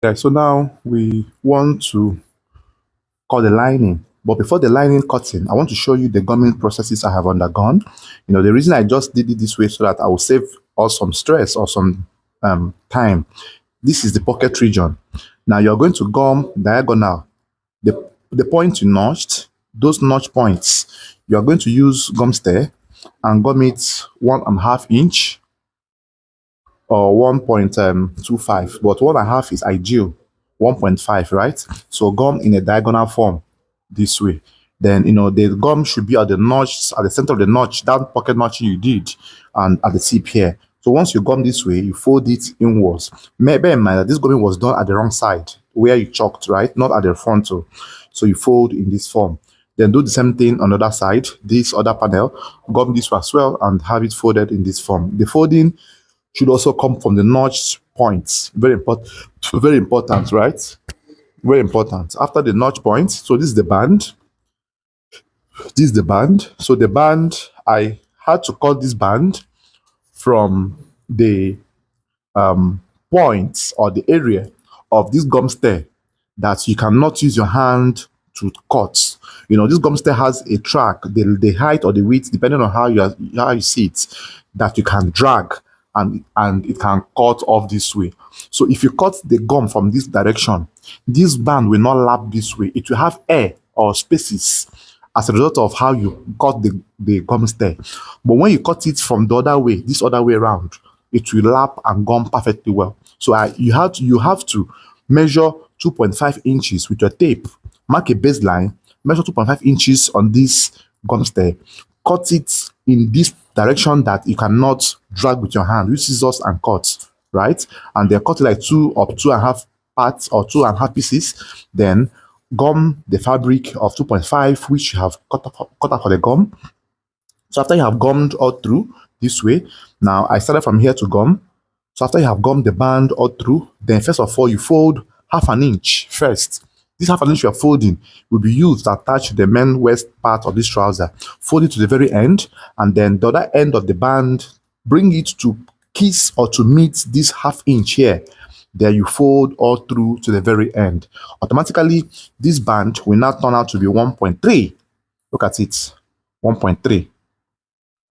Yeah, so now we want to cut the lining. But before the lining cutting, I want to show you the gumming processes I have undergone. The reason I just did it this way so that I will save us some stress or some time. This is the pocket region. Now you're going to gum diagonal. The point you notched, those notch points, you are going to use gum stir and gum it 1.5 inch or 1.25, but 1.5 is ideal. 1.5, right? So gum in a diagonal form this way. Then the gum should be at the notch, at the center of the notch, that pocket notching you did, and at the tip here. So once you gum this way, you fold it inwards. Bear in mind that this gumming was done at the wrong side, where you chalked, right? Not at the frontal. So you fold in this form. Then do the same thing on the other side, this other panel, gum this as well, and have it folded in this form. The folding should also come from the notch points. Very important, right? Very important. After the notch point, so this is the band. This is the band. So the band, I had to cut this band from the points or the area of this gum stir that you cannot use your hand to cut. This gum stir has a track, the height or the width, depending on how you see it, that you can drag and it can cut off this way. So if you cut the gum from this direction, this band will not lap this way. It will have air or spaces as a result of how you cut the gum stir. But when you cut it from the other way, this other way around, it will lap and gum perfectly well. So you have to measure 2.5 inches with your tape, mark a baseline, measure 2.5 inches on this gum stir, cut it in this direction that you cannot drag with your hand, use scissors and cut, right? And then cut it like 2 and a half parts or 2.5 pieces. Then gum the fabric of 2.5, which you have cut out for the gum. So after you have gummed all through this way, now I started from here to gum. So after you have gummed the band all through, then first of all, you fold 1/2 inch first. This 1/2 inch you are folding will be used to attach the main waist part of this trouser. Fold it to the very end, and then the other end of the band, bring it to kiss or to meet this 1/2 inch here. Then you fold all through to the very end. Automatically, this band will now turn out to be 1.3. Look at it, 1.3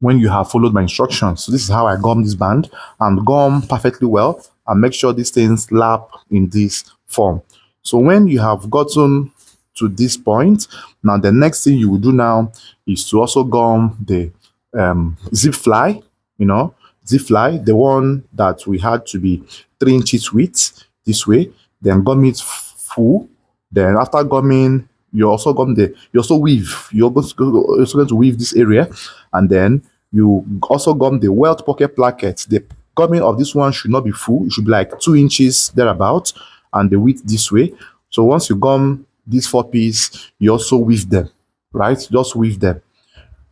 when you have followed my instructions. So this is how I gum this band and gum perfectly well and make sure these things lap in this form. So when you have gotten to this point, now the next thing you will do now is to also gum the zip fly, zip fly, the one that we had to be 3 inches width this way, then gum it full. Then after gumming, you also weave. You're also going to weave this area, and then you also gum the welt pocket placket. The gumming of this one should not be full. It should be like 2 inches thereabout, and the width this way. So once you gum these 4 pieces, you also weave them, right? Just weave them.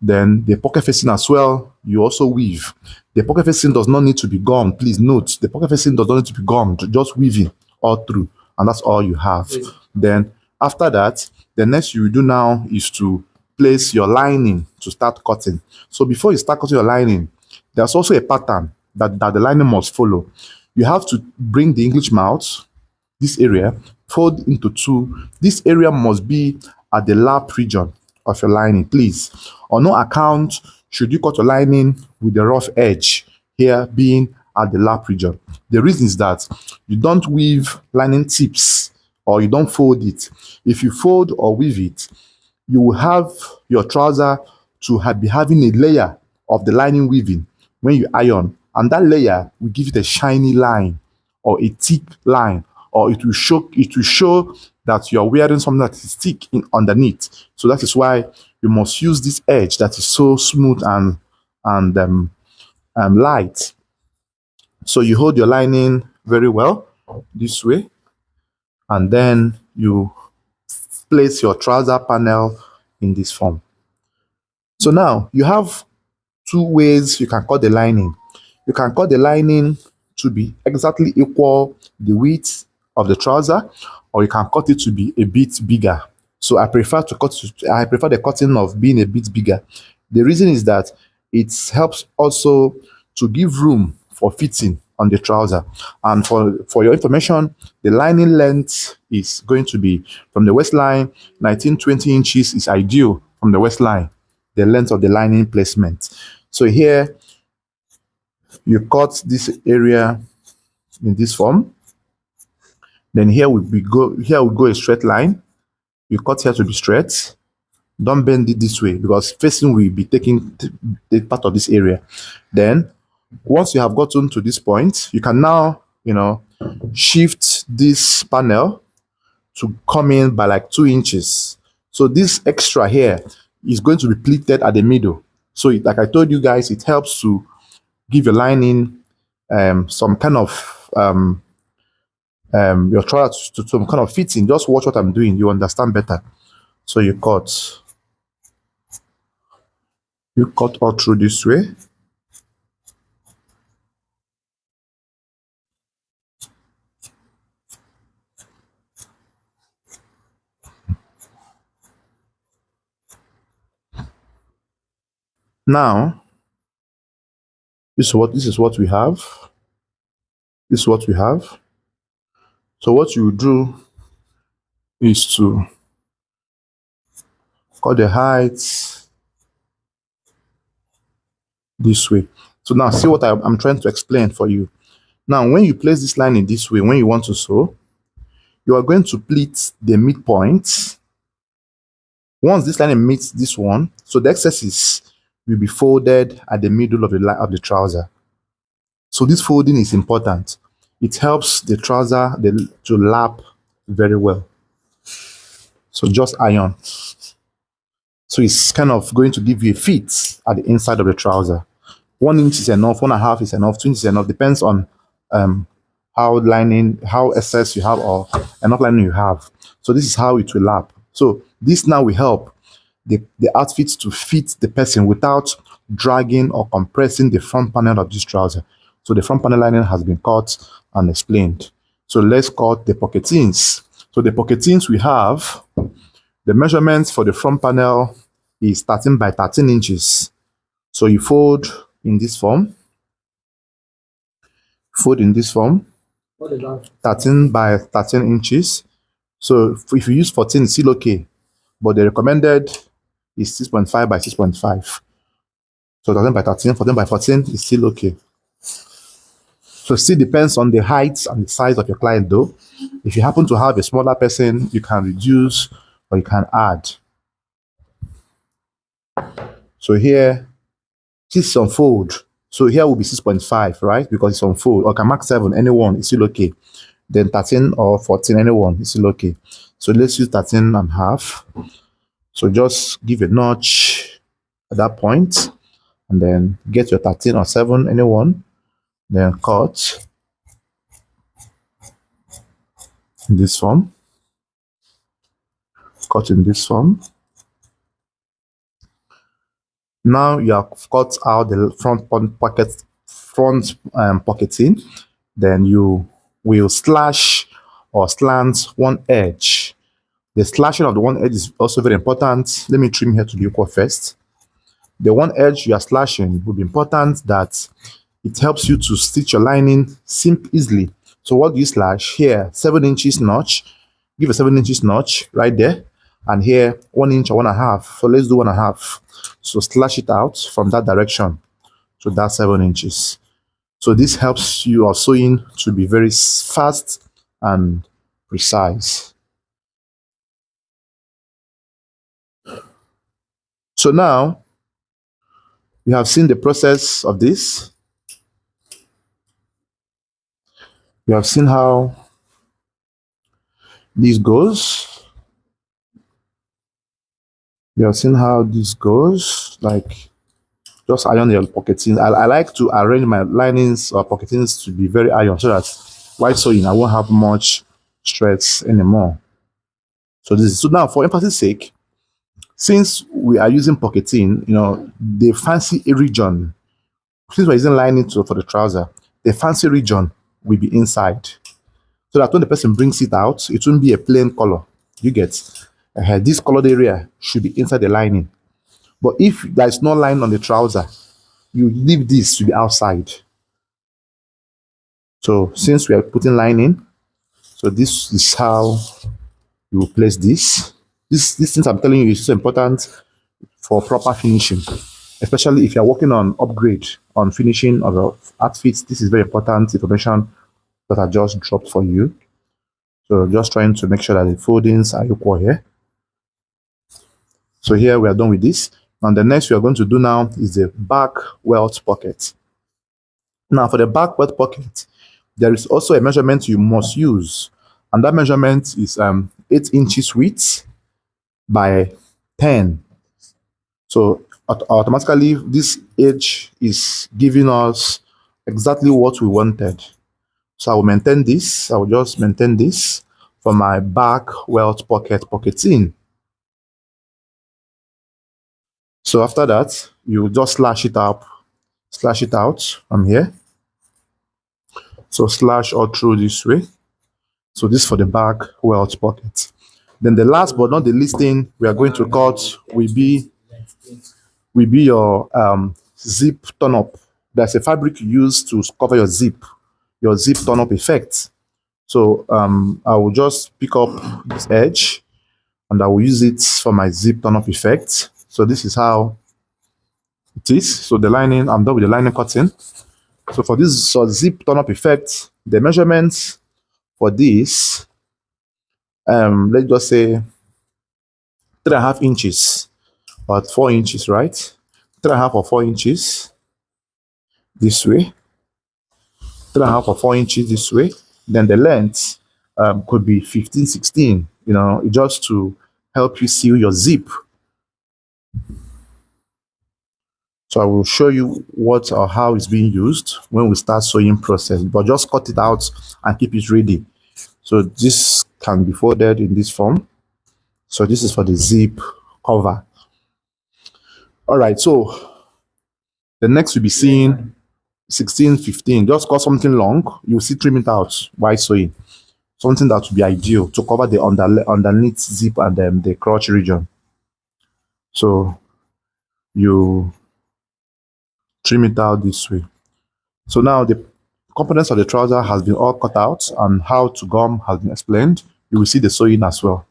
Then the pocket facing as well, you also weave. The pocket facing does not need to be gummed. Please note, the pocket facing does not need to be gummed. Just weaving all through, and that's all you have. Then after that, the next you will do now is to place your lining to start cutting. So before you start cutting your lining, there's also a pattern that the lining must follow. You have to bring the English mouth, this area, fold into two. This area must be at the lap region of your lining, please. On no account should you cut your lining with the rough edge here being at the lap region. The reason is that you don't weave lining tips or you don't fold it. If you fold or weave it, you will have your trouser to be having a layer of the lining weaving when you iron, and that layer will give it a shiny line or a thick line, or it will show that you are wearing something that is thick underneath. So that is why you must use this edge that is so smooth and light. So you hold your lining very well this way, and then you place your trouser panel in this form. So now you have two ways you can cut the lining. You can cut the lining to be exactly equal the width of the trouser, or you can cut it to be a bit bigger. So I prefer the cutting of being a bit bigger. The reason is that it helps also to give room for fitting on the trouser. And for your information, the lining length is going to be from the waistline, 19-20 inches is ideal from the waistline, the length of the lining placement. So here you cut this area in this form. Then here we go a straight line. You cut here to be straight. Don't bend it this way because facing will be taking the part of this area. Then once you have gotten to this point, you can now, shift this panel to come in by like 2 inches. So this extra here is going to be pleated at the middle. So like I told you guys, it helps to give your lining some kind of your trouser to some kind of fitting. Just watch what I'm doing, you understand better. So you cut all through this way. Now this is what we have. This is what we have. So what you do is to cut the height this way. So now see what I'm trying to explain for you. Now when you place this line in this way, when you want to sew, you are going to pleat the midpoint. Once this line meets this one, so the excesses will be folded at the middle of the trouser. So this folding is important. It helps the trouser to lap very well. So just iron. So it's kind of going to give you a fit at the inside of the trouser. 1 inch is enough, 1.5 is enough, 2 inches is enough. Depends on how excess you have or enough lining you have. So this is how it will lap. So this now will help the outfit to fit the person without dragging or compressing the front panel of this trouser. So the front panel lining has been cut and explained. So let's cut the pocketeens. So the pocketeens we have, the measurements for the front panel is 13 by 13 inches. So you fold in this form. Fold in this form. What is that? 13 by 13 inches. So if you use 14, it's still okay. But the recommended is 6.5 by 6.5. So 13 by 13, 14 by 14 is still okay. So it still depends on the height and the size of your client though. If you happen to have a smaller person, you can reduce or you can add. So here, this is on fold. So here will be 6.5, right? Because it's on fold. Or can mark 7, anyone, it's still okay. Then 13 or 14, anyone, it's still okay. So let's use 13.5. So just give a notch at that point, and then get your 13 or 7, anyone. Then cut in this form. Cut in this form. Now you have cut out the front pocketing. Then you will slash or slant one edge. The slashing of the one edge is also very important. Let me trim here to the equal first. The one edge you are slashing will be important that it helps you to stitch your lining easily. So what do you slash? Here, 7 inches notch. Give a 7 inches notch right there. And here, 1 inch or 1.5. So let's do 1.5. So slash it out from that direction. So that's 7 inches. So this helps your sewing to be very fast and precise. So now, we have seen the process of this. We have seen how this goes. We have seen how this goes. Like, just iron your pocketing. I like to arrange my linings or pocketings to be very iron so that while sewing, I won't have much stress anymore. So now for emphasis sake, since we are using pocketing, the fancy region, since we're using lining for the trouser, the fancy region will be inside. So that when the person brings it out, it won't be a plain color. You get this colored area should be inside the lining. But if there is no line on the trouser, you leave this to be outside. So since we are putting lining, so this is how you place this. These things I'm telling you is so important for proper finishing, especially if you're working on upgrade on finishing of your outfits. This is very important information that I just dropped for you. So just trying to make sure that the foldings are equal here. So here we are done with this. And the next we are going to do now is the back welt pocket. Now for the back welt pocket, there is also a measurement you must use. And that measurement is 8 inches width by 10. So automatically this edge is giving us exactly what we wanted. So I will maintain this. I will just maintain this for my back welt pocket pocketing. So after that, you just slash it out from here. So slash all through this way. So this for the back welt pocket. Then the last but not the least thing we are going to cut will be your zip turn up. There's a fabric you use to cover your zip turn up effect. So I will just pick up this edge and I will use it for my zip turn up effect. So this is how it is. So the lining, I'm done with the lining cutting. So for this zip turn up effect, the measurements for this, let's just say 3.5 inches or 4 inches, right? 3.5 or 4 inches this way, 3.5 or 4 inches this way. Then the length could be 15, 16, just to help you seal your zip. So I will show you what or how it's being used when we start sewing process, but just cut it out and keep it ready. So this can be folded in this form. So this is for the zip cover. All right, so the next we'll be seeing 16, 15. Just cut something long. You'll see trim it out while sewing. Something that would be ideal to cover the underneath zip and the crotch region. So you trim it out this way. So now the components of the trouser has been all cut out and how to gum has been explained. You will see the sewing as well.